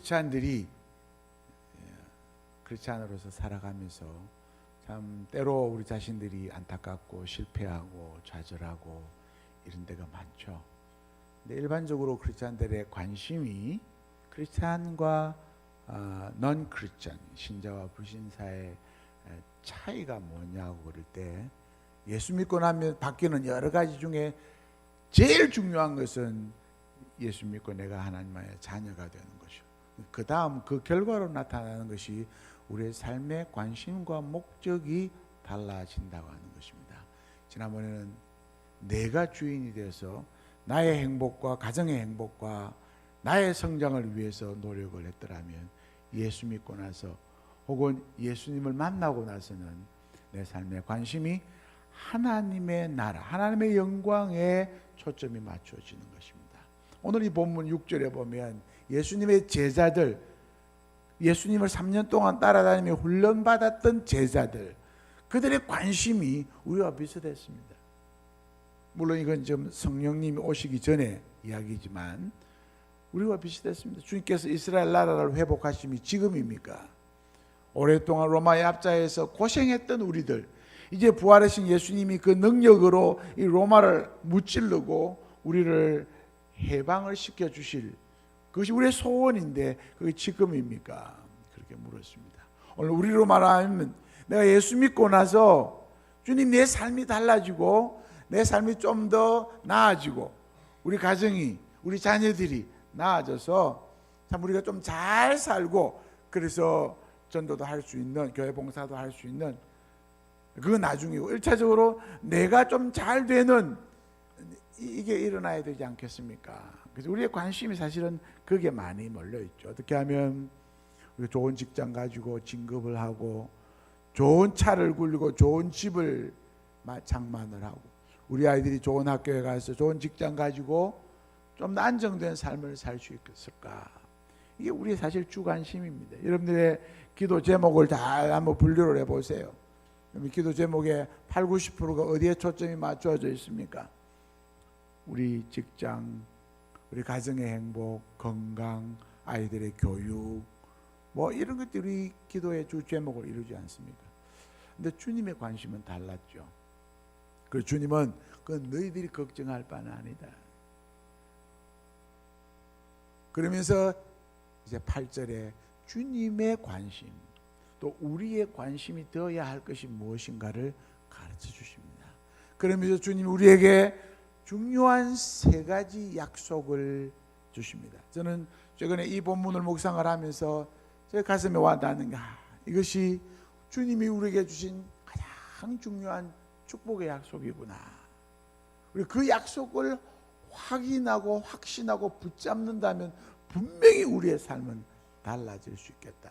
크리스찬들이 크리스찬으로서 살아가면서 참 때로 우리 자신들이 안타깝고 실패하고 좌절하고 이런 데가 많죠. 근데 일반적으로 크리스찬들의 관심이 크리스찬과 넌 크리스찬, 신자와 불신자의 차이가 뭐냐고 그럴 때, 예수 믿고 나면 바뀌는 여러 가지 중에 제일 중요한 것은 예수 믿고 내가 하나님의 자녀가 되는 것이요. 그 다음 그 결과로 나타나는 것이 우리의 삶의 관심과 목적이 달라진다고 하는 것입니다. 지난번에는 내가 주인이 되어서 나의 행복과 가정의 행복과 나의 성장을 위해서 노력을 했더라면, 예수 믿고 나서 혹은 예수님을 만나고 나서는 내 삶의 관심이 하나님의 나라, 하나님의 영광에 초점이 맞춰지는 것입니다. 오늘 이 본문 6절에 보면 예수님의 제자들, 예수님을 3년 동안 따라다니며 훈련받았던 제자들, 그들의 관심이 우리와 비슷했습니다. 물론 이건 좀 성령님이 오시기 전에 이야기지만 우리와 비슷했습니다. 주님께서 이스라엘 나라를 회복하심이 지금입니까? 오랫동안 로마의 압자에서 고생했던 우리들, 이제 부활하신 예수님이 그 능력으로 이 로마를 무찌르고 우리를 해방을 시켜주실, 그것이 우리의 소원인데 그게 지금입니까? 그렇게 물었습니다. 오늘 우리로 말하면 내가 예수 믿고 나서 주님 내 삶이 달라지고 내 삶이 좀 더 나아지고 우리 가정이, 우리 자녀들이 나아져서 참 우리가 좀 잘 살고, 그래서 전도도 할 수 있는, 교회 봉사도 할 수 있는, 그건 나중이고 1차적으로 내가 좀 잘 되는, 이게 일어나야 되지 않겠습니까? 그래서 우리의 관심이 사실은 그게 많이 몰려있죠. 어떻게 하면 우리가 좋은 직장 가지고 진급을 하고 좋은 차를 굴리고 좋은 집을 장만을 하고, 우리 아이들이 좋은 학교에 가서 좋은 직장 가지고 좀 안정된 삶을 살 수 있을까? 이게 우리의 사실 주관심입니다. 여러분들의 기도 제목을 잘 한번 분류를 해보세요. 기도 제목의 8, 90%가 어디에 초점이 맞춰져 있습니까? 우리 직장, 우리 가정의 행복, 건강, 아이들의 교육, 뭐 이런 것들이 기도의 주 제목을 이루지 않습니까? 근데 주님의 관심은 달랐죠. 그 주님은 그 너희들이 걱정할 바는 아니다. 그러면서 이제 8절에 주님의 관심, 또 우리의 관심이 되어야 할 것이 무엇인가를 가르쳐 주십니다. 그러면서 주님이 우리에게 중요한 3가지 약속을 주십니다. 저는 최근에 이 본문을 묵상을 하면서 제 가슴에 와 닿는 게, 이것이 주님이 우리에게 주신 가장 중요한 축복의 약속이구나. 우리 그 약속을 확인하고 확신하고 붙잡는다면 분명히 우리의 삶은 달라질 수 있겠다.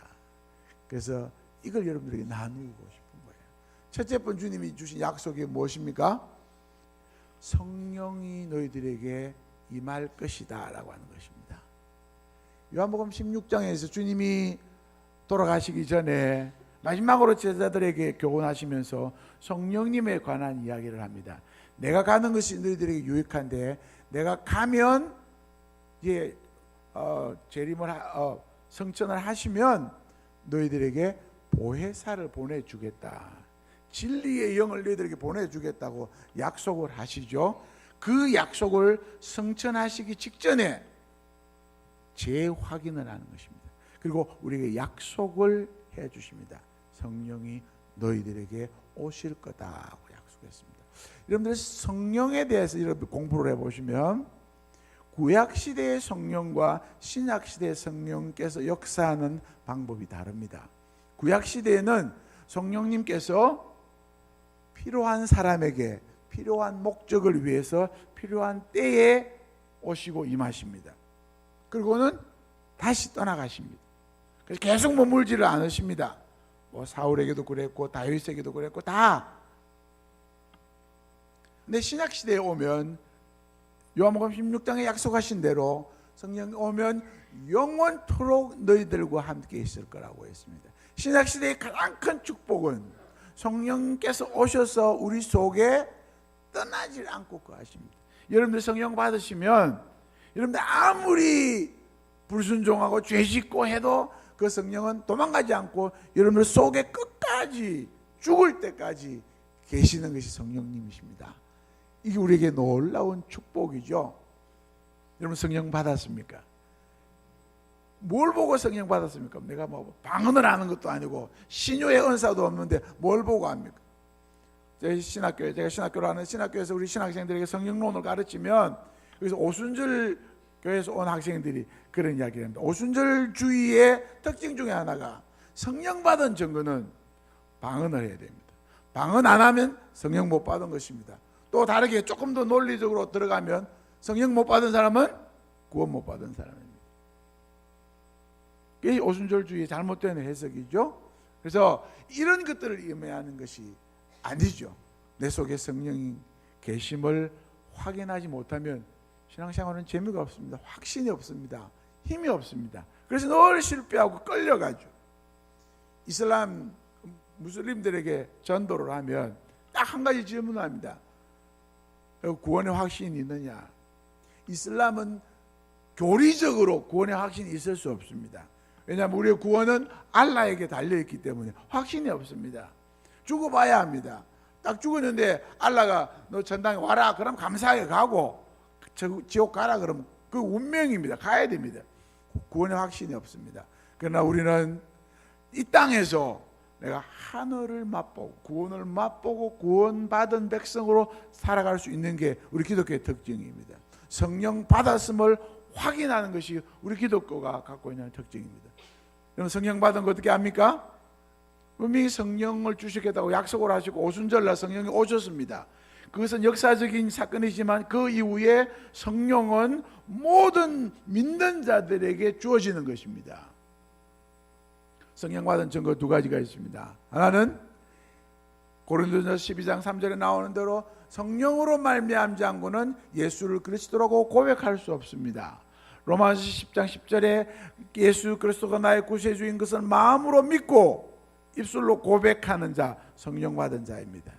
그래서 이걸 여러분들에게 나누고 싶은 거예요. 첫째 번 주님이 주신 약속이 무엇입니까? 성령이 너희들에게 임할 것이다 라고 하는 것입니다. 요한복음 16장에서 주님이 돌아가시기 전에 마지막으로 제자들에게 교훈하시면서 성령님에 관한 이야기를 합니다. 내가 가는 것이 너희들에게 유익한데, 내가 가면 이제 재림을 성천을 하시면 너희들에게 보혜사를 보내주겠다, 진리의 영을 너희들에게 보내주겠다고 약속을 하시죠. 그 약속을 성천하시기 직전에 재확인을 하는 것입니다. 그리고 우리에게 약속을 해주십니다. 성령이 너희들에게 오실 거다고 약속했습니다. 여러분들 성령에 대해서 여러분 공부를 해보시면 구약시대의 성령과 신약시대의 성령께서 역사하는 방법이 다릅니다. 구약시대에는 성령님께서 필요한 사람에게 필요한 목적을 위해서 필요한 때에 오시고 임하십니다. 그리고는 다시 떠나가십니다. 그래서 계속 머물지를 않으십니다. 뭐 사울에게도 그랬고 다윗에게도 그랬고 다. 근데 신약시대에 오면 요한복음 16장에 약속하신 대로 성령이 오면 영원토록 너희들과 함께 있을 거라고 했습니다. 신약시대의 가장 큰 축복은 성령께서 오셔서 우리 속에 떠나질 않고 거하십니다. 여러분들 성령 받으시면 여러분들 아무리 불순종하고 죄 짓고 해도 그 성령은 도망가지 않고 여러분들 속에 끝까지 죽을 때까지 계시는 것이 성령님이십니다. 이게 우리에게 놀라운 축복이죠. 여러분 성령 받았습니까? 뭘 보고 성령 받았습니까? 내가 뭐 방언을 하는 것도 아니고 신유의 은사도 없는데 뭘 보고 합니까? 제가 신학교를 하는 신학교에서 우리 신학생들에게 성령론을 가르치면 그래서 오순절 교회에서 온 학생들이 그런 이야기를 합니다. 오순절주의의 특징 중에 하나가 성령 받은 증거는 방언을 해야 됩니다. 방언 안 하면 성령 못 받은 것입니다. 또 다르게 조금 더 논리적으로 들어가면 성령 못 받은 사람은 구원 못 받은 사람입니다. 이게 오순절주의의 잘못된 해석이죠. 그래서 이런 것들을 의미하는 것이 아니죠. 내 속에 성령이 계심을 확인하지 못하면 신앙생활은 재미가 없습니다. 확신이 없습니다. 힘이 없습니다. 그래서 늘 실패하고 끌려가죠. 이슬람 무슬림들에게 전도를 하면 딱 한 가지 질문을 합니다. 구원의 확신이 있느냐? 이슬람은 교리적으로 구원의 확신이 있을 수 없습니다. 왜냐하면 우리의 구원은 알라에게 달려있기 때문에 확신이 없습니다. 죽어봐야 합니다. 딱 죽었는데 알라가 너 전당에 와라 그럼 감사하게 가고 지옥 가라 그러면 그 운명입니다. 가야 됩니다. 구원의 확신이 없습니다. 그러나 우리는 이 땅에서 내가 하늘을 맛보고 구원을 맛보고 구원받은 백성으로 살아갈 수 있는 게 우리 기독교의 특징입니다. 성령 받았음을 확인하는 것이 우리 기독교가 갖고 있는 특징입니다. 여러분 성령 받은 거 어떻게 합니까? 분명히 성령을 주시겠다고 약속을 하시고 오순절날 성령이 오셨습니다. 그것은 역사적인 사건이지만 그 이후에 성령은 모든 믿는 자들에게 주어지는 것입니다. 성령 받은 증거 두 가지가 있습니다. 하나는 고린도전서 12장 3절에 나오는 대로 성령으로 말미암지 않고는 예수를 그리스도라고 고백할 수 없습니다. 로마서 10장 10절에 예수 그리스도가 나의 구세주인 것을 마음으로 믿고 입술로 고백하는 자 성령 받은 자입니다.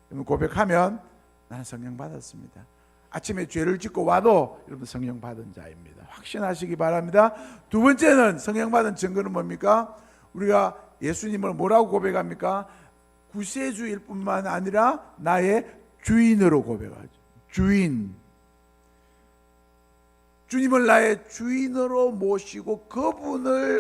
여러분 고백하면 나는 성령 받았습니다. 아침에 죄를 짓고 와도 여러분 성령 받은 자입니다. 확신하시기 바랍니다. 두 번째는 성령 받은 증거는 뭡니까? 우리가 예수님을 뭐라고 고백합니까? 구세주일 뿐만 아니라 나의 주인으로 고백하죠. 주인. 주님을 나의 주인으로 모시고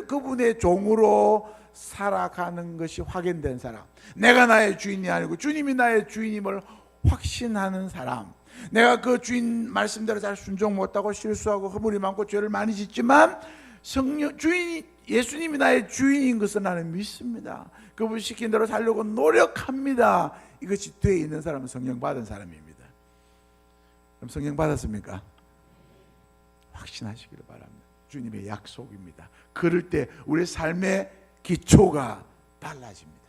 그분의 종으로 살아가는 것이 확인된 사람. 내가 나의 주인이 아니고 주님이 나의 주인임을 확신하는 사람. 내가 그 주인 말씀대로 잘 순종 못하고 실수하고 허물이 많고 죄를 많이 짓지만 예수님이 나의 주인인 것을 나는 믿습니다. 그분 시킨 대로 살려고 노력합니다. 이것이 되어 있는 사람은 성령 받은 사람입니다. 그럼 성령 받았습니까? 확신하시기를 바랍니다. 주님의 약속입니다. 그럴 때 우리 삶의 기초가 달라집니다.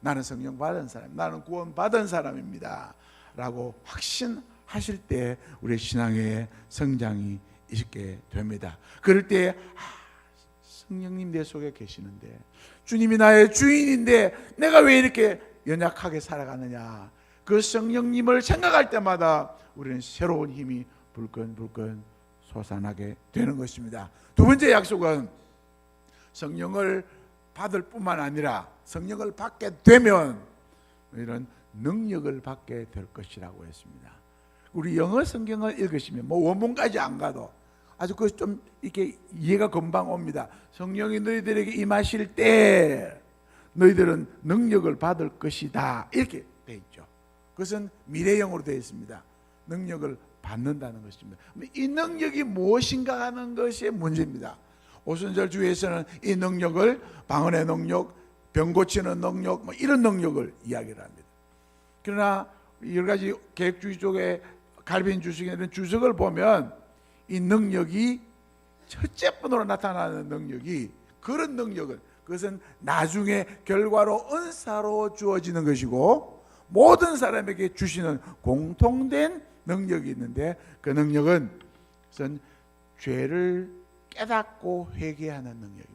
나는 성령 받은 사람, 나는 구원 받은 사람입니다 라고 확신하실 때 우리의 신앙의 성장이 있게 됩니다. 그럴 때 성령님 내 속에 계시는데 주님이 나의 주인인데 내가 왜 이렇게 연약하게 살아가느냐, 그 성령님을 생각할 때마다 우리는 새로운 힘이 불끈불끈 솟아나게 되는 것입니다. 두 번째 약속은 성령을 받을 뿐만 아니라 성령을 받게 되면 이런 능력을 받게 될 것이라고 했습니다. 우리 영어 성경을 읽으시면 뭐 원문까지 안 가도 아주 그 좀 이렇게 이해가 금방 옵니다. 성령이 너희들에게 임하실 때 너희들은 능력을 받을 것이다 이렇게 돼 있죠. 그것은 미래형으로 되어 있습니다. 능력을 받는다는 것입니다. 이 능력이 무엇인가 하는 것이 문제입니다. 오순절 주에서는 이 능력을 방언의 능력, 병 고치는 능력, 뭐 이런 능력을 이야기를 합니다. 그러나 여러 가지 계획주의 쪽에 갈빈 주석이나 이런 주석을 보면 이 능력이 첫째 분으로 나타나는 능력이 그런 능력은 그것은 나중에 결과로 은사로 주어지는 것이고 모든 사람에게 주시는 공통된 능력이 있는데 그 능력은 우선 죄를 깨닫고 회개하는 능력입니다.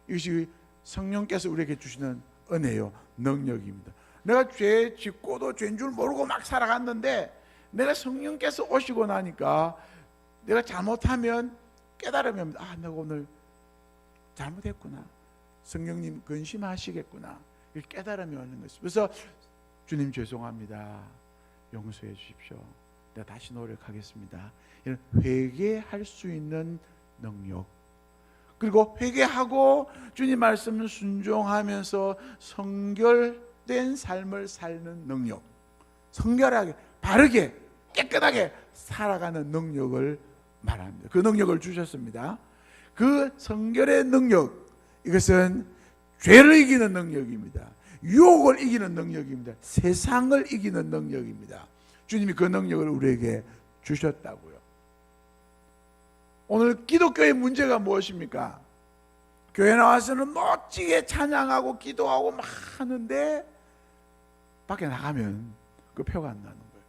이것이 성령께서 우리에게 주시는 은혜요 능력입니다. 내가 죄 짓고도 죄인 줄 모르고 막 살아갔는데 내가 성령께서 오시고 나니까 내가 잘못하면 깨달음이 옵니다. 아, 내가 오늘 잘못했구나. 성령님 근심하시겠구나. 이 깨달음이 오는 것입니다. 그래서 주님 죄송합니다. 용서해 주십시오. 내가 다시 노력하겠습니다. 이런 회개할 수 있는 능력, 그리고 회개하고 주님 말씀을 순종하면서 성결된 삶을 사는 능력, 성결하게 바르게 깨끗하게 살아가는 능력을 말합니다. 그 능력을 주셨습니다. 그 성결의 능력, 이것은 죄를 이기는 능력입니다. 유혹을 이기는 능력입니다. 세상을 이기는 능력입니다. 주님이 그 능력을 우리에게 주셨다고요. 오늘 기독교의 문제가 무엇입니까? 교회 나와서는 멋지게 찬양하고 기도하고 막 하는데 밖에 나가면 그 표가 안 나는 거예요.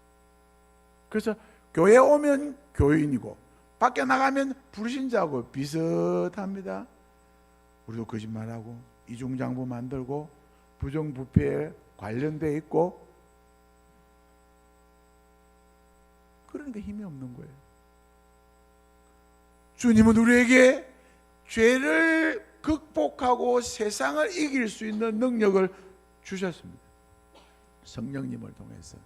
그래서 교회 오면 교인이고 밖에 나가면 불신자하고 비슷합니다. 우리도 거짓말하고 이중장부 만들고 부정부패에 관련돼 있고, 그러니까 힘이 없는 거예요. 주님은 우리에게 죄를 극복하고 세상을 이길 수 있는 능력을 주셨습니다. 성령님을 통해서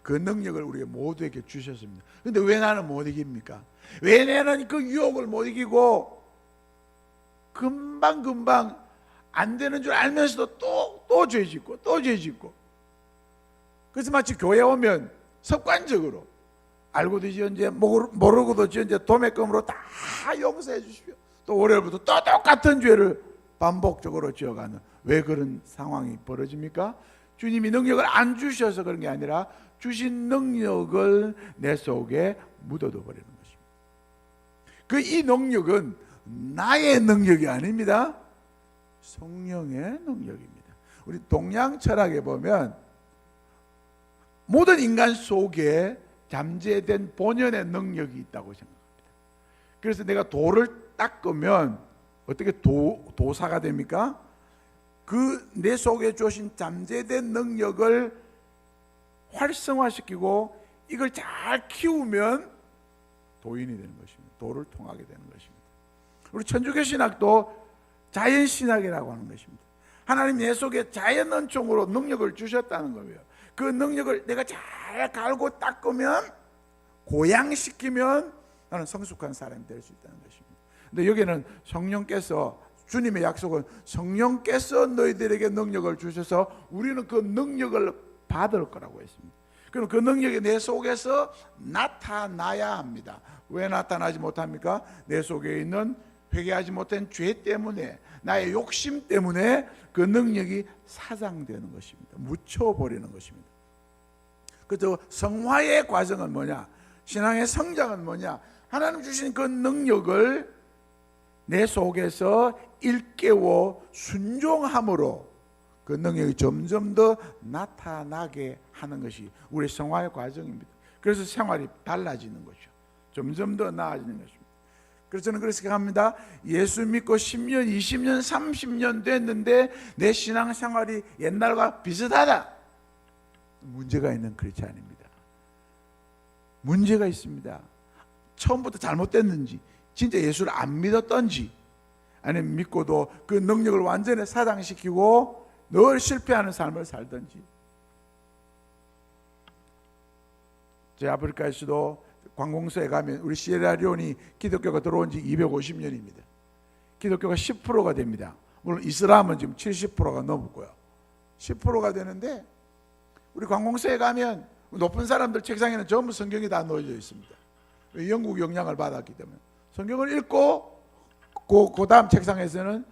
그 능력을 우리 모두에게 주셨습니다. 그런데 왜 나는 못 이깁니까? 왜 나는 그 유혹을 못 이기고 금방 안 되는 줄 알면서도 또 죄 짓고 또 죄 짓고. 그래서 마치 교회 오면 습관적으로 알고도 지은지 모르고도 지은지 도매금으로 다 용서해 주십시오. 또 월요일부터 또 똑같은 죄를 반복적으로 지어가는, 왜 그런 상황이 벌어집니까? 주님이 능력을 안 주셔서 그런 게 아니라 주신 능력을 내 속에 묻어둬 버리는 것입니다. 이 능력은 나의 능력이 아닙니다. 성령의 능력입니다. 우리 동양 철학에 보면 모든 인간 속에 잠재된 본연의 능력이 있다고 생각합니다. 그래서 내가 돌을 닦으면 어떻게 도사가 됩니까? 그 내 속에 주신 잠재된 능력을 활성화시키고 이걸 잘 키우면 도인이 되는 것입니다. 도를 통하게 되는 것입니다. 우리 천주교 신학도 자연신학이라고 하는 것입니다. 하나님 내 속에 자연 은총으로 능력을 주셨다는 거예요. 그 능력을 내가 잘 갈고 닦으면, 고양시키면 나는 성숙한 사람이 될 수 있다는 것입니다. 근데 여기는 성령께서, 주님의 약속은 성령께서 너희들에게 능력을 주셔서 우리는 그 능력을 받을 거라고 했습니다. 그럼 그 능력이 내 속에서 나타나야 합니다. 왜 나타나지 못합니까? 내 속에 있는 회개하지 못한 죄 때문에, 나의 욕심 때문에 그 능력이 사장되는 것입니다. 묻혀버리는 것입니다. 그래서 성화의 과정은 뭐냐? 신앙의 성장은 뭐냐? 하나님 주신 그 능력을 내 속에서 일깨워 순종함으로 그 능력이 점점 더 나타나게 하는 것이 우리 성화의 과정입니다. 그래서 생활이 달라지는 것이죠. 점점 더 나아지는 것입니다. 그래서 저는 그렇게 생각합니다. 예수 믿고 10년, 20년, 30년 됐는데 내 신앙생활이 옛날과 비슷하다. 문제가 있는 크리스찬입니다. 문제가 있습니다. 처음부터 잘못됐는지, 진짜 예수를 안 믿었던지, 아니면 믿고도 그 능력을 완전히 사장시키고 늘 실패하는 삶을 살던지. 제 아프리카에서도 관공서에 가면 우리 시에라리온이 기독교가 들어온 지 250년입니다. 기독교가 10%가 됩니다. 물론 이슬람은 지금 70%가 넘었고요. 10%가 되는데 우리 관공서에 가면 높은 사람들 책상에는 전부 성경이 다 놓여져 있습니다. 영국 영향을 받았기 때문에 성경을 읽고 그 다음 책상에서는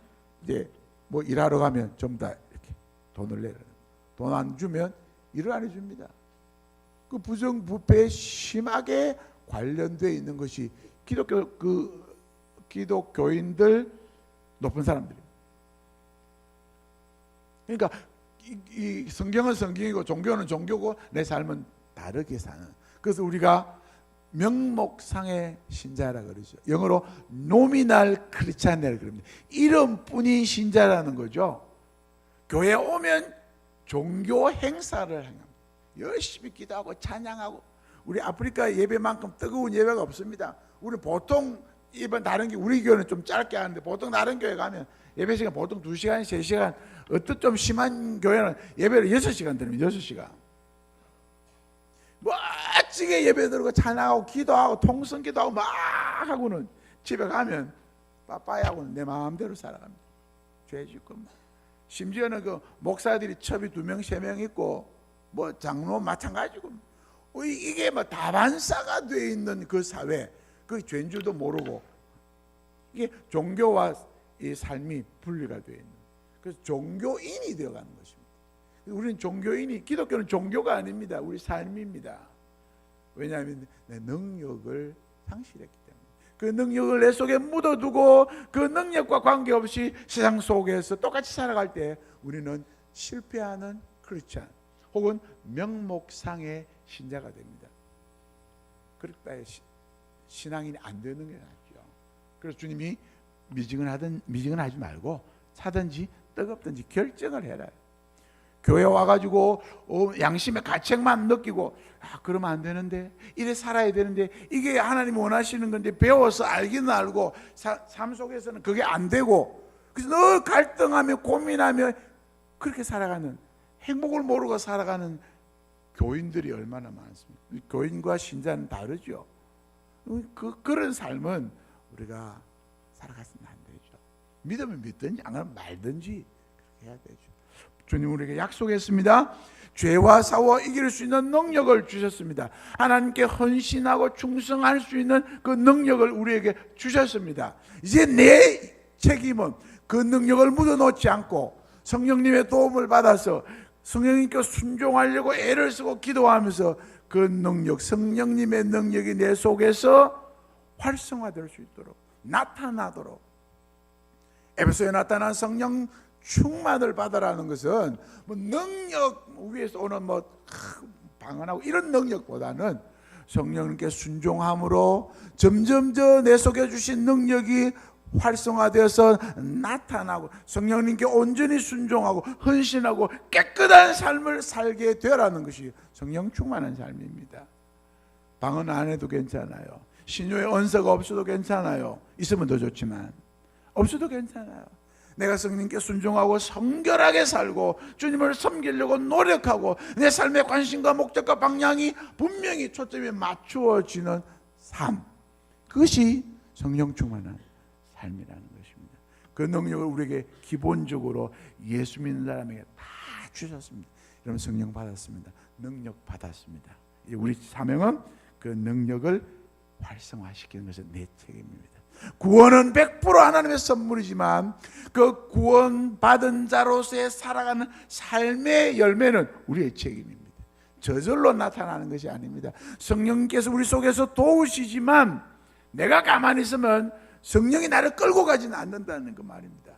이제 뭐 일하러 가면 전부 다 이렇게 돈을 내라. 돈 안 주면 일을 안 해줍니다. 그 부정부패에 심하게 관련되어 있는 것이 기독교인들 높은 사람들입니다. 그러니까 이 성경은 성경이고 종교는 종교고 내 삶은 다르게 사는. 그래서 우리가 명목상의 신자라 그러죠. 영어로 노미널 크리스찬이라고 그럽니다. 이름뿐인 신자라는 거죠. 교회 오면 종교 행사를 합니다. 열심히 기도하고 찬양하고. 우리 아프리카 예배만큼 뜨거운 예배가 없습니다. 우리 보통 이번 다른 교 우리 교회는 좀 짧게 하는데 보통 다른 교회 가면 예배 시간 보통 2시간, 3시간, 어떤 좀 심한 교회는 예배를 6시간 드립니다. 6시간. 멋지게 예배 드리고 찬양하고 기도하고 통성기도하고 막 하고는 집에 가면 빠빠이 하고는 내 마음대로 살아갑니다. 죄 짓고 심지어는 그 목사들이 첩이 2명, 3명 있고 뭐 장로 마찬가지고 이게 뭐 다반사가 되어 있는 그 사회, 그 죄인 줄도 모르고 이게 종교와 이 삶이 분리가 되어 있는, 그래서 종교인이 되어가는 것입니다. 우리는 종교인이, 기독교는 종교가 아닙니다. 우리 삶입니다. 왜냐하면 내 능력을 상실했기 때문에. 그 능력을 내 속에 묻어두고 그 능력과 관계없이 세상 속에서 똑같이 살아갈 때 우리는 실패하는 크리스찬 혹은 명목상의 신자가 됩니다. 그렇다 신앙인이 안 되는 게 낫죠. 그래서 주님이 미지근하지 말고 차든지 뜨겁든지 결정을 해라. 교회 와가지고 양심의 가책만 느끼고 그러면 안 되는데, 이래 살아야 되는데, 이게 하나님이 원하시는 건데 배워서 알기는 알고 삶 속에서는 그게 안 되고, 그래서 늘 갈등하며 고민하며 그렇게 살아가는, 행복을 모르고 살아가는 교인들이 얼마나 많습니까? 교인과 신자는 다르죠. 그런 삶은 우리가 살아가서는 안 되죠. 믿으면 믿든지 안 하면 말든지 그렇게 해야 되죠. 주님 우리에게 약속했습니다. 죄와 싸워 이길 수 있는 능력을 주셨습니다. 하나님께 헌신하고 충성할 수 있는 그 능력을 우리에게 주셨습니다. 이제 내 책임은 그 능력을 묻어놓지 않고 성령님의 도움을 받아서 성령님께 순종하려고 애를 쓰고 기도하면서 그 능력, 성령님의 능력이 내 속에서 활성화될 수 있도록, 나타나도록. 에베소에 나타난 성령 충만을 받으라는 것은 뭐 능력 위에서 오는 뭐 방언하고 이런 능력보다는 성령님께 순종함으로 점점 내 속에 주신 능력이 활성화되어서 나타나고 성령님께 온전히 순종하고 헌신하고 깨끗한 삶을 살게 되라는 것이 성령 충만한 삶입니다. 방언 안 해도 괜찮아요. 신유의 언서가 없어도 괜찮아요. 있으면 더 좋지만 없어도 괜찮아요. 내가 성령님께 순종하고 성결하게 살고 주님을 섬기려고 노력하고 내 삶의 관심과 목적과 방향이 분명히 초점이 맞추어지는 삶, 그것이 성령 충만한 삶이라는 것입니다. 그 능력을 우리에게 기본적으로 예수 믿는 사람에게 다 주셨습니다. 여러분 성령 받았습니다. 능력 받았습니다. 우리 사명은 그 능력을 활성화시키는 것은 내 책임입니다. 구원은 100% 하나님의 선물이지만 그 구원받은 자로서의 살아가는 삶의 열매는 우리의 책임입니다. 저절로 나타나는 것이 아닙니다. 성령께서 우리 속에서 도우시지만 내가 가만히 있으면 성령이 나를 끌고 가지는 않는다는 그 말입니다.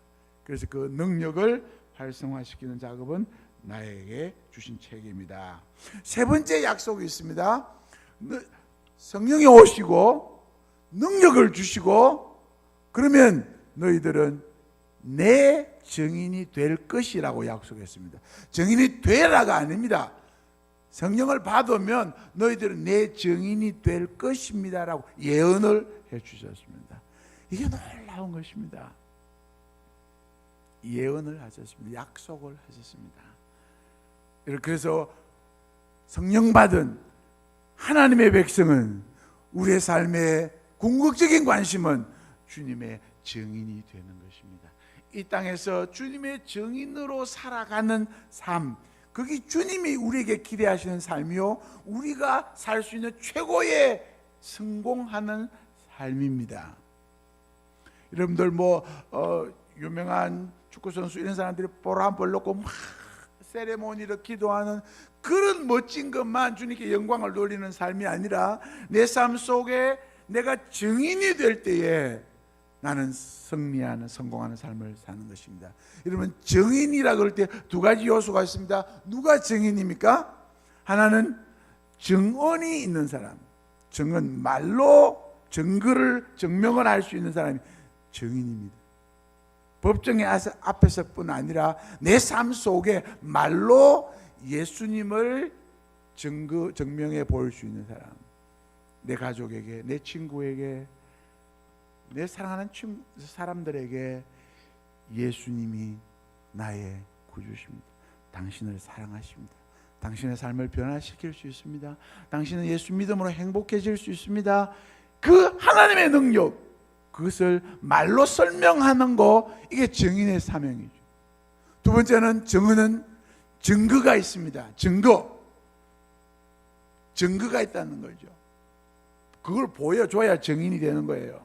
그래서 그 능력을 활성화시키는 작업은 나에게 주신 책임이다. 세 번째 약속이 있습니다. 성령이 오시고 능력을 주시고 그러면 너희들은 내 증인이 될 것이라고 약속했습니다. 증인이 되라가 아닙니다. 성령을 받으면 너희들은 내 증인이 될 것입니다라고 예언을 해주셨습니다. 이게 놀라운 것입니다. 예언을 하셨습니다. 약속을 하셨습니다. 그래서 성령 받은 하나님의 백성은 우리의 삶의 궁극적인 관심은 주님의 증인이 되는 것입니다. 이 땅에서 주님의 증인으로 살아가는 삶, 그게 주님이 우리에게 기대하시는 삶이요, 우리가 살 수 있는 최고의 성공하는 삶입니다. 여러분들 유명한 축구선수 이런 사람들이 볼 한 볼 넣고 막 세레모니를 기도하는 그런 멋진 것만 주님께 영광을 돌리는 삶이 아니라 내 삶 속에 내가 증인이 될 때에 나는 승리하는, 성공하는 삶을 사는 것입니다. 여러분 증인이라 그럴 때 두 가지 요소가 있습니다. 누가 증인입니까? 하나는 증언이 있는 사람, 증언, 말로 증명을 할 수 있는 사람이 증인입니다. 법정의 앞에서뿐 아니라 내 삶 속에 말로 예수님을 증명해 보일 수 있는 사람, 내 가족에게, 내 친구에게, 내 사랑하는 사람들에게 예수님이 나의 구주십니다. 당신을 사랑하십니다. 당신의 삶을 변화시킬 수 있습니다. 당신은 예수 믿음으로 행복해질 수 있습니다. 그 하나님의 능력, 그것을 말로 설명하는 거, 이게 증인의 사명이죠. 두 번째는 증언은 증거가 있습니다. 증거가 있다는 거죠. 그걸 보여줘야 증인이 되는 거예요.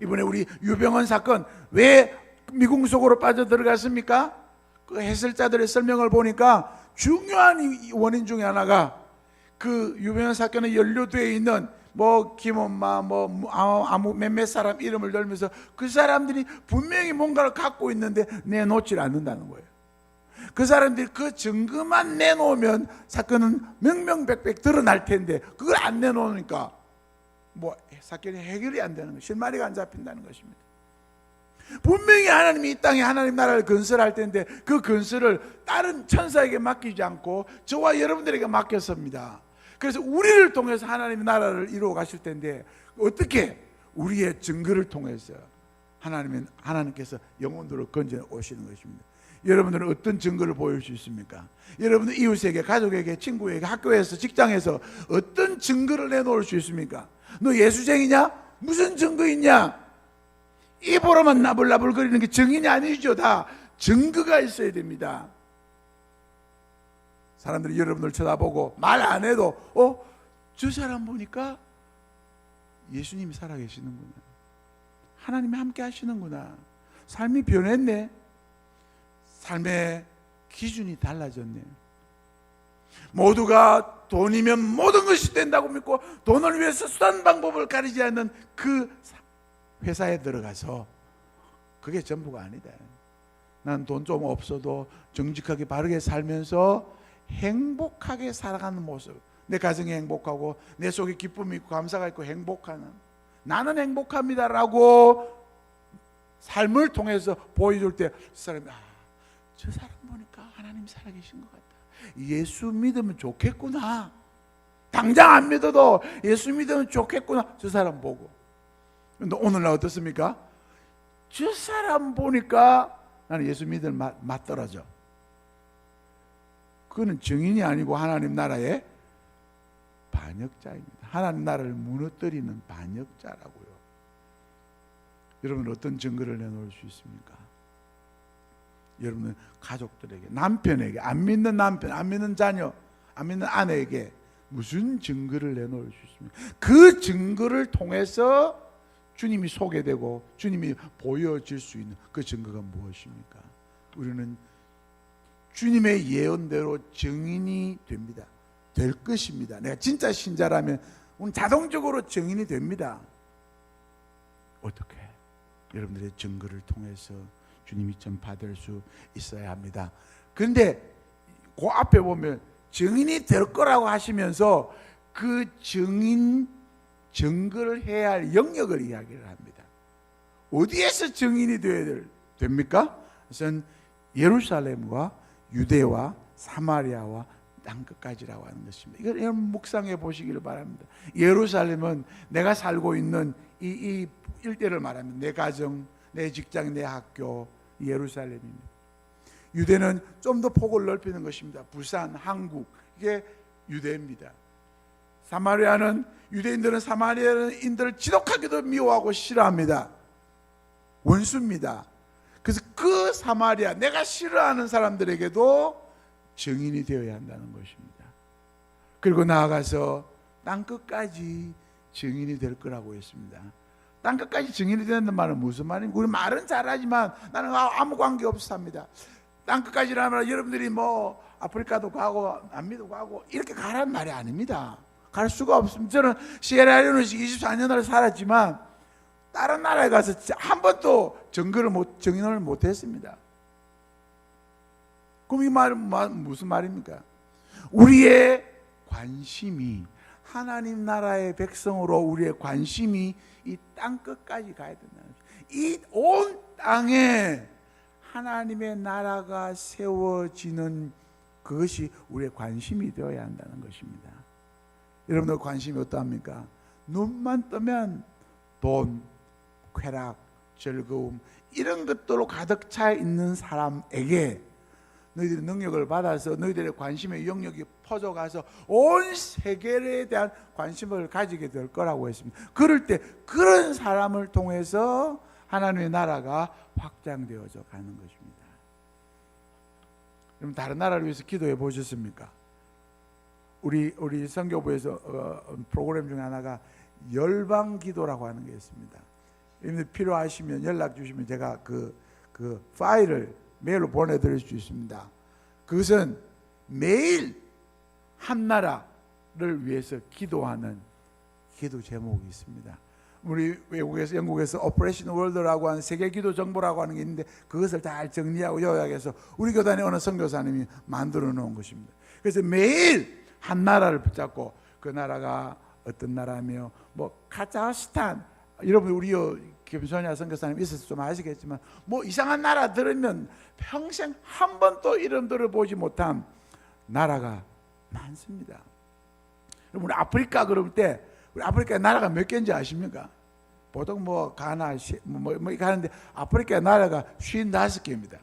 이번에 우리 유병헌 사건 왜 미궁 속으로 빠져들어갔습니까? 그 해설자들의 설명을 보니까 중요한 원인 중에 하나가 그 유병헌 사건에 연루되어 있는 뭐 김엄마 아무 몇몇 사람 이름을 들면서 그 사람들이 분명히 뭔가를 갖고 있는데 내놓질 않는다는 거예요. 그 사람들이 그 증거만 내놓으면 사건은 명명백백 드러날 텐데 그걸 안 내놓으니까 뭐 사건이 해결이 안 되는 거예요. 실마리가 안 잡힌다는 것입니다. 분명히 하나님이 이 땅에 하나님 나라를 건설할 텐데 그 건설을 다른 천사에게 맡기지 않고 저와 여러분들에게 맡겼습니다. 그래서 우리를 통해서 하나님의 나라를 이루어 가실 텐데 어떻게? 우리의 증거를 통해서 하나님께서 영혼들을 건져 오시는 것입니다. 여러분들은 어떤 증거를 보일 수 있습니까? 여러분들 이웃에게, 가족에게, 친구에게, 학교에서, 직장에서 어떤 증거를 내놓을 수 있습니까? 너 예수쟁이냐? 무슨 증거 있냐? 입으로만 나불나불거리는 게 증인이 아니죠. 다 증거가 있어야 됩니다. 사람들이 여러분들 쳐다보고 말 안 해도 저 사람 보니까 예수님이 살아계시는구나, 하나님이 함께 하시는구나, 삶이 변했네, 삶의 기준이 달라졌네. 모두가 돈이면 모든 것이 된다고 믿고 돈을 위해서 수단 방법을 가리지 않는 그 회사에 들어가서 그게 전부가 아니다. 난 돈 좀 없어도 정직하게 바르게 살면서 행복하게 살아가는 모습, 내 가정이 행복하고 내 속에 기쁨이 있고 감사가 있고 행복하는, 나는 행복합니다라고 삶을 통해서 보여줄 때 사람이 저 사람 보니까 하나님 살아계신 것 같다, 예수 믿으면 좋겠구나, 당장 안 믿어도 예수 믿으면 좋겠구나, 저 사람 보고. 근데 오늘날 어떻습니까? 저 사람 보니까 나는 예수 믿을 맛 떨어져. 그거는 증인이 아니고 하나님 나라의 반역자입니다. 하나님 나라를 무너뜨리는 반역자라고요. 여러분 어떤 증거를 내놓을 수 있습니까? 여러분은 가족들에게, 남편에게, 안 믿는 남편, 안 믿는 자녀, 안 믿는 아내에게 무슨 증거를 내놓을 수 있습니까? 그 증거를 통해서 주님이 소개되고 주님이 보여질 수 있는 그 증거가 무엇입니까? 우리는 주님의 예언대로 증인이 됩니다. 될 것입니다. 내가 진짜 신자라면 우리는 자동적으로 증인이 됩니다. 어떻게? 여러분들의 증거를 통해서 주님이 전파될 수 있어야 합니다. 그런데 그 앞에 보면 증인이 될 거라고 하시면서 그 증거를 해야 할 영역을 이야기를 합니다. 어디에서 증인이 되어야 됩니까? 우선 예루살렘과 유대와 사마리아와 땅끝까지라고 하는 것입니다. 이걸 여러분 묵상해 보시기를 바랍니다. 예루살렘은 내가 살고 있는 이 일대를 말합니다. 내 가정, 내 직장, 내 학교, 예루살렘입니다. 유대는 좀 더 폭을 넓히는 것입니다. 부산, 한국, 이게 유대입니다. 사마리아는, 유대인들은 사마리아인들을 지독하게도 미워하고 싫어합니다. 원수입니다. 그래서 그 사마리아, 내가 싫어하는 사람들에게도 증인이 되어야 한다는 것입니다. 그리고 나아가서 땅끝까지 증인이 될 거라고 했습니다. 땅끝까지 증인이 된다는 말은 무슨 말입니까? 우리 말은 잘하지만 나는 아무 관계 없어 합니다. 땅끝까지라면 여러분들이 뭐 아프리카도 가고 남미도 가고 이렇게 가라는 말이 아닙니다. 갈 수가 없습니다. 저는 시에라리온에서 24년을 살았지만 다른 나라에 가서 한 번도 증인을 못했습니다. 그럼 이 말은 무슨 말입니까? 우리의 관심이, 하나님 나라의 백성으로 우리의 관심이 이 땅끝까지 가야 된다는 거죠. 이 온 땅에 하나님의 나라가 세워지는 그것이 우리의 관심이 되어야 한다는 것입니다. 여러분들 관심이 어떠합니까? 눈만 뜨면 돈, 쾌락, 즐거움 이런 것들로 가득 차 있는 사람에게 너희들이 능력을 받아서 너희들의 관심의 영역이 퍼져가서 온 세계에 대한 관심을 가지게 될 거라고 했습니다. 그럴 때 그런 사람을 통해서 하나님의 나라가 확장되어져 가는 것입니다. 그럼 다른 나라를 위해서 기도해 보셨습니까? 우리 선교부에서 프로그램 중에 하나가 열방 기도라고 하는 게 있습니다. 필요하시면 연락 주시면 제가 그 파일을 메일로 보내드릴 수 있습니다. 그것은 매일 한 나라를 위해서 기도하는 기도 제목이 있습니다. 우리 외국에서 영국에서 오퍼레이션 월드라고 하는 세계 기도 정보라고 하는 게 있는데 그것을 잘 정리하고 요약해서 우리 교단의 어느 선교사님이 만들어 놓은 것입니다. 그래서 매일 한 나라를 붙잡고 그 나라가 어떤 나라며 뭐 카자흐스탄, 여러분 우리 김소냐 선교사님 있어서 좀 아시겠지만 뭐 이상한 나라 들으면 평생 한 번도 이름 들어보지 못한 나라가 많습니다. 여러분 아프리카 그럴 때 우리 아프리카 나라가 몇 개인지 아십니까? 보통 뭐 가나 뭐 가는데 아프리카 나라가 55개입니다.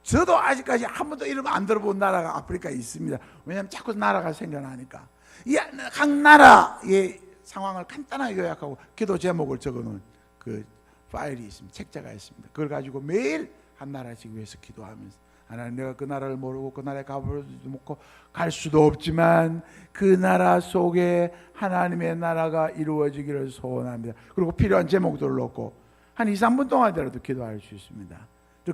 저도 아직까지 한 번도 이름 안 들어본 나라가 아프리카에 있습니다. 왜냐하면 자꾸 나라가 생겨나니까. 이 각 나라의 상황을 간단하게 요약하고 기도 제목을 적어놓은 그 파일이 있습니다. 책자가 있습니다. 그걸 가지고 매일 한 나라씩 위해서 기도하면서 하나님, 내가 그 나라를 모르고 그 나라에 가보지도 못고 갈 수도 없지만 그 나라 속에 하나님의 나라가 이루어지기를 소원합니다. 그리고 필요한 제목들을 넣고 한 2, 3분 동안이라도 기도할 수 있습니다.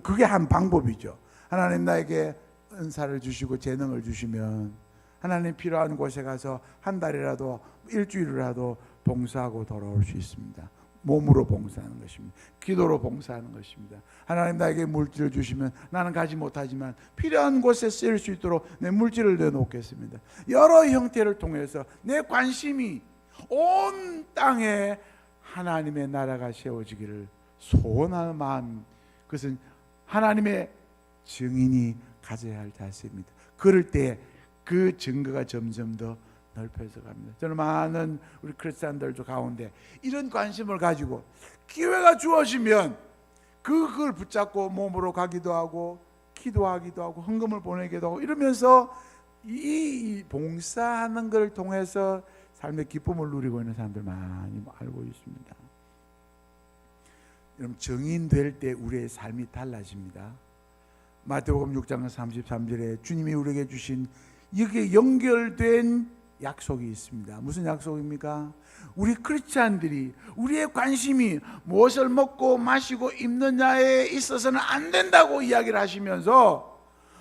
그게 한 방법이죠. 하나님 나에게 은사를 주시고 재능을 주시면 하나님 필요한 곳에 가서 한 달이라도 일주일이라도 봉사하고 돌아올 수 있습니다. 몸으로 봉사하는 것입니다. 기도로 봉사하는 것입니다. 하나님 나에게 물질을 주시면 나는 가지 못하지만 필요한 곳에 쓰일 수 있도록 내 물질을 내놓겠습니다. 여러 형태를 통해서 내 관심이 온 땅에 하나님의 나라가 세워지기를 소원하는 마음, 그것은 하나님의 증인이 가져야 할 자세입니다. 그럴 때 그 증거가 점점 더 넓혀져 갑니다. 저는 많은 우리 크리스찬들도 가운데 이런 관심을 가지고 기회가 주어지면 그걸 붙잡고 몸으로 가기도 하고 기도하기도 하고 헌금을 보내기도 하고 이러면서 이 봉사하는 걸 통해서 삶의 기쁨을 누리고 있는 사람들 많이 알고 있습니다. 여러분, 증인 될 때 우리의 삶이 달라집니다. 마태복음 6장 33절에 주님이 우리에게 주신 여기에 연결된 약속이 있습니다. 무슨 약속입니까? 우리 크리스찬들이 우리의 관심이 무엇을 먹고 마시고 입느냐에 있어서는 안 된다고 이야기를 하시면서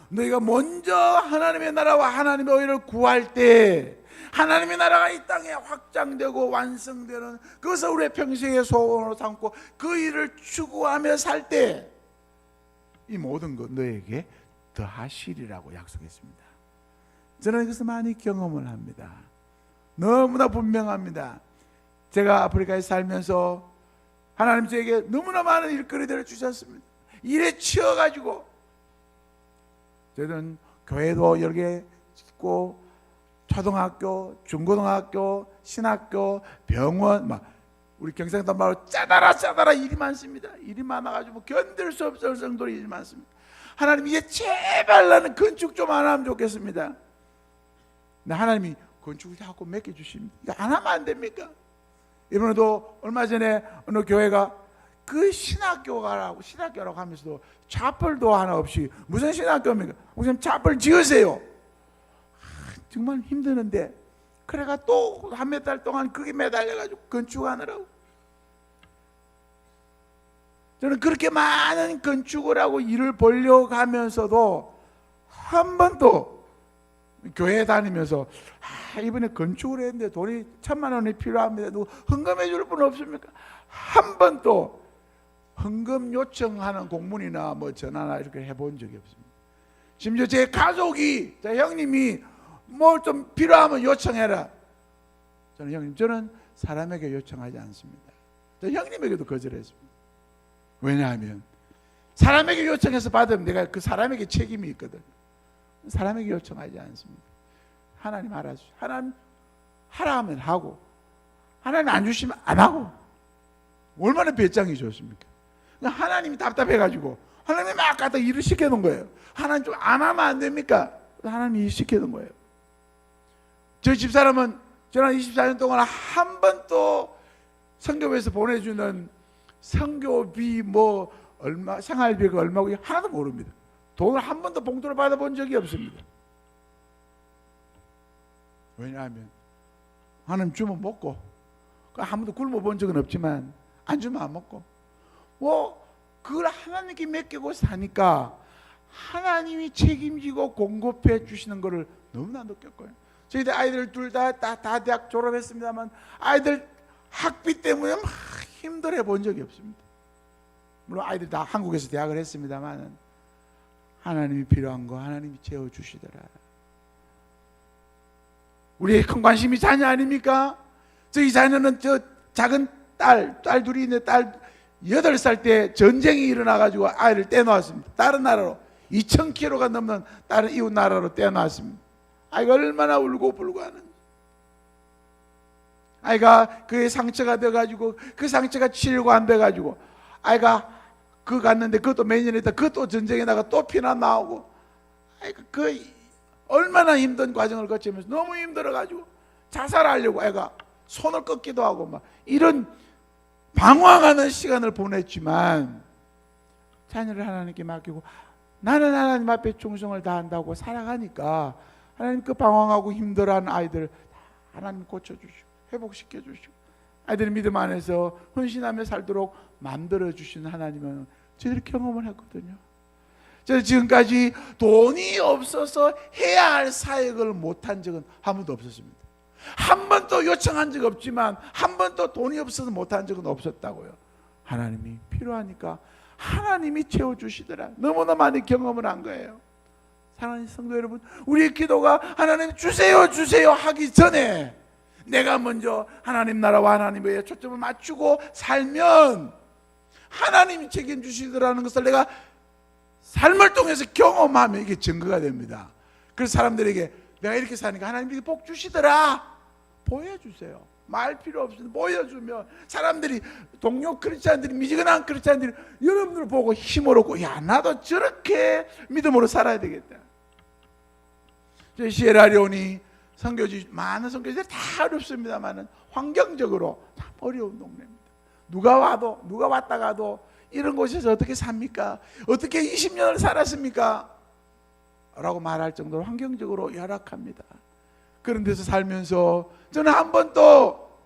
너희가 먼저 하나님의 나라와 하나님의 의를 구할 때 하나님의 나라가 이 땅에 확장되고 완성되는 그것을 우리의 평생의 소원으로 삼고 그 일을 추구하며 살 때 이 모든 것 너에게 더하시리라고 약속했습니다. 저는 이것을 많이 경험을 합니다. 너무나 분명합니다. 제가 아프리카에 살면서 하나님 저에게 너무나 많은 일거리들을 주셨습니다. 일에 치여가지고 저는 교회도 여러 개 짓고 초등학교, 중고등학교, 신학교, 병원, 우리 경상도 말로 짜다라 일이 많습니다. 일이 많아가지고 견딜 수 없을 정도로 일이 많습니다. 하나님 이제 제발 나는 건축 좀 안 하면 좋겠습니다. 근데 하나님이 건축을 자꾸 맡겨주십니다. 이거 안 하면 안 됩니까? 이번에도 얼마 전에 어느 교회가 그 신학교라고 하면서도 차펄도 하나 없이 무슨 신학교입니까? 무슨 차펄 지으세요. 정말 힘드는데 그래가 또 한 몇 달 동안 그게 매달려가지고 건축하느라고. 저는 그렇게 많은 건축을 하고 일을 벌려 가면서도 한 번도 교회 다니면서 이번에 건축을 했는데 돈이 1,000만 원이 필요합니다. 누구 헌금해 줄 분 없습니까? 한 번도 헌금 요청하는 공문이나 뭐 전화나 이렇게 해본 적이 없습니다. 심지어 제 가족이, 제 형님이 뭘 좀 필요하면 요청해라. 저는 사람에게 요청하지 않습니다. 저 형님에게도 거절했습니다. 왜냐하면 사람에게 요청해서 받으면 내가 그 사람에게 책임이 있거든. 사람에게 요청하지 않습니다. 하나님 알아서, 하나님 하라 하면 하고, 하나님 안 주시면 안 하고, 얼마나 배짱이 좋습니까? 하나님이 답답해가지고 하나님이 막 갖다 일을 시켜놓은 거예요. 하나님 좀 안 하면 안 됩니까? 하나님이 일 시켜놓은 거예요. 저희 집사람은 지난 24년 동안 한 번도 선교부에서 보내주는 선교비 뭐 얼마, 생활비가 얼마고 하나도 모릅니다. 돈을 한 번도 봉투를 받아본 적이 없습니다. 왜냐하면 하나님 주면 먹고, 한 번도 굶어 본 적은 없지만 안 주면 안 먹고, 뭐 그걸 하나님께 맡기고 사니까 하나님이 책임지고 공급해 주시는 것을 너무나 느꼈고요. 저희들 아이들 둘 다 대학 졸업했습니다만 아이들 학비 때문에 막 힘들어 본 적이 없습니다. 물론 아이들 다 한국에서 대학을 했습니다만 하나님이 필요한 거 하나님이 채워주시더라. 우리의 큰 관심이 자녀 아닙니까? 저희 자녀는 저 작은 딸 둘이 있는데 딸 8살 때 전쟁이 일어나가지고 아이를 떼놓았습니다. 다른 나라로 2000km가 넘는 다른 이웃 나라로 떼놓았습니다. 아이가 얼마나 울고 불고 하는, 아이가 그의 상처가 돼가지고 그 상처가 치료가 안 돼가지고 아이가 그 갔는데 그것도 몇 년 있다 그것도 전쟁에 나가 또 피난 나오고, 아이가 그 얼마나 힘든 과정을 거치면서 너무 힘들어가지고 자살하려고 애가 손을 꺾기도 하고 막 이런 방황하는 시간을 보냈지만 자녀를 하나님께 맡기고 나는 하나님 앞에 충성을 다한다고 살아가니까 하나님 그 방황하고 힘들어하는 아이들 하나님 고쳐주시고 회복시켜주시고 아이들의 믿음 안에서 헌신하며 살도록 만들어주시는 하나님은 저희들이 경험을 했거든요. 저는 지금까지 돈이 없어서 해야 할 사역을 못한 적은 한 번도 없었습니다. 한 번도 요청한 적 없지만 한 번도 돈이 없어서 못한 적은 없었다고요. 하나님이 필요하니까 하나님이 채워주시더라. 너무나 많이 경험을 한 거예요. 사랑하는 성도 여러분, 우리의 기도가 하나님 주세요 주세요 하기 전에 내가 먼저 하나님 나라와 하나님에 초점을 맞추고 살면 하나님이 책임주시더라는 것을 내가 삶을 통해서 경험하면 이게 증거가 됩니다. 그래서 사람들에게 내가 이렇게 사니까 하나님이 복 주시더라 보여주세요. 말 필요 없이 보여주면 사람들이, 동료 크리스찬들이, 미지근한 크리스찬들이 여러분들 보고 힘을 얻고, 야 나도 저렇게 믿음으로 살아야 되겠다. 저희 시에라리온이 선교지, 많은 선교지들이 다 어렵습니다만 환경적으로 참 어려운 동네입니다. 누가 왔다 가도 이런 곳에서 어떻게 삽니까? 어떻게 20년을 살았습니까? 라고 말할 정도로 환경적으로 열악합니다. 그런 데서 살면서 저는 한 번도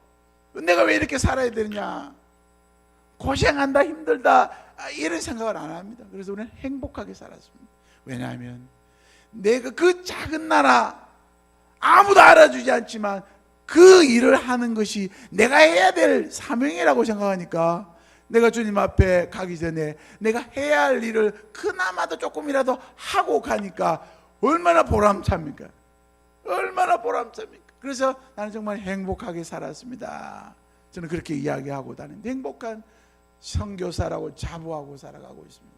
내가 왜 이렇게 살아야 되느냐, 고생한다, 힘들다 이런 생각을 안 합니다. 그래서 우리는 행복하게 살았습니다. 왜냐하면 내가 그 작은 나라 아무도 알아주지 않지만 그 일을 하는 것이 내가 해야 될 사명이라고 생각하니까 내가 주님 앞에 가기 전에 내가 해야 할 일을 그나마도 조금이라도 하고 가니까 얼마나 보람찹니까? 얼마나 보람찹니까? 그래서 나는 정말 행복하게 살았습니다. 저는 그렇게 이야기하고 다니는데 행복한 선교사라고 자부하고 살아가고 있습니다.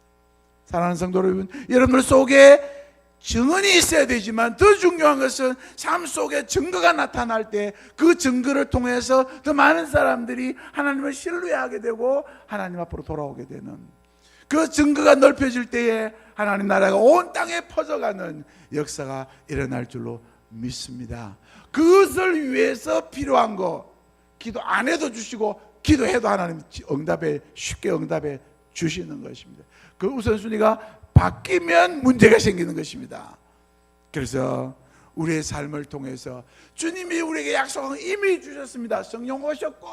사랑하는 성도 여러분, 여러분들 속에 증언이 있어야 되지만 더 중요한 것은 삶 속에 증거가 나타날 때 그 증거를 통해서 더 많은 사람들이 하나님을 신뢰하게 되고 하나님 앞으로 돌아오게 되는, 그 증거가 넓혀질 때에 하나님 나라가 온 땅에 퍼져가는 역사가 일어날 줄로 믿습니다. 그것을 위해서 필요한 거 기도 안 해도 주시고 기도해도 하나님 쉽게 응답해 주시는 것입니다. 그 우선순위가 바뀌면 문제가 생기는 것입니다. 그래서 우리의 삶을 통해서 주님이 우리에게 약속한 이미 주셨습니다. 성령 오셨고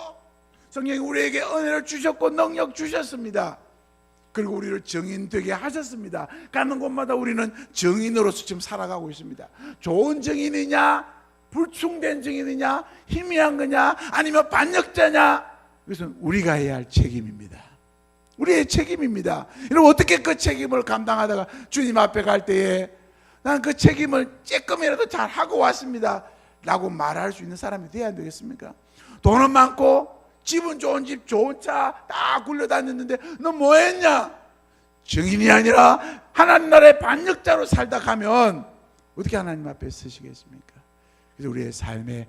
성령이 우리에게 은혜를 주셨고 능력 주셨습니다. 그리고 우리를 증인 되게 하셨습니다. 가는 곳마다 우리는 증인으로서 지금 살아가고 있습니다. 좋은 증인이냐, 불충된 증인이냐, 희미한 거냐, 아니면 반역자냐, 이것은 우리가 해야 할 책임입니다. 우리의 책임입니다. 여러분, 어떻게 그 책임을 감당하다가 주님 앞에 갈 때에 난 그 책임을 조금이라도 잘 하고 왔습니다 라고 말할 수 있는 사람이 돼야 안 되겠습니까? 돈은 많고 집은 좋은 집, 좋은 차 다 굴려다녔는데 너 뭐 했냐? 증인이 아니라 하나님 나라의 반역자로 살다 가면 어떻게 하나님 앞에 서시겠습니까? 그래서 우리의 삶의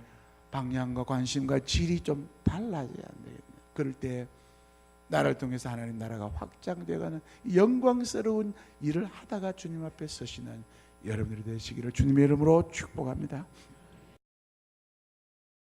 방향과 관심과 질이 좀 달라져야 안 되겠네요. 그럴 때 나를 통해서 하나님 나라가 확장되어가는 영광스러운 일을 하다가 주님 앞에 서시는 여러분들이 되시기를 주님의 이름으로 축복합니다.